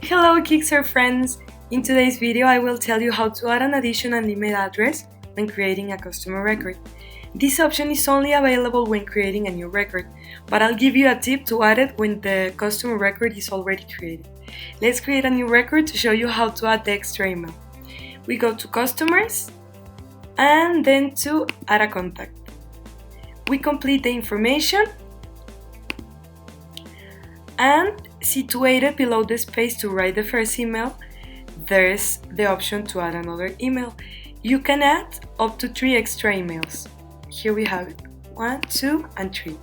Hello Kickserv friends! In today's video I will tell you how to add an additional email address when creating a customer record. This option is only available when creating a new record, but I'll give you a tip to add it when the customer record is already created. Let's create a new record to show you how to add the extra email. We go to Customers and then to Add a Contact. We complete the information and situated below the space to write the first email, there's the option to add another email. You can add up to 3 extra emails. Here we have it, 1, 2, and 3.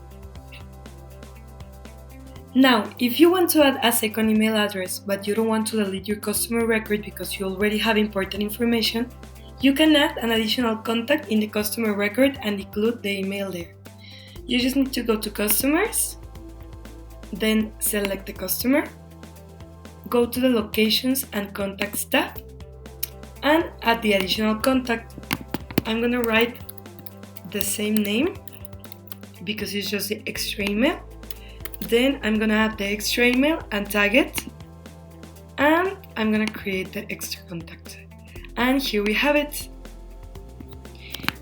Now, if you want to add a second email address but you don't want to delete your customer record because you already have important information, you can add an additional contact in the customer record and include the email there. You just need to go to Customers, then select the customer, go to the Locations and Contacts tab, and add the additional contact. I'm gonna write the same name because it's just the extra email. Then I'm gonna add the extra email and tag it, and I'm gonna create the extra contact. And here we have it.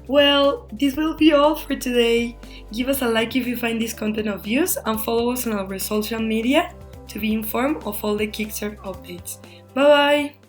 Well, this will be all for today. Give us a like if you find this content of use and follow us on our social media to be informed of all the Kickserv updates. Bye bye!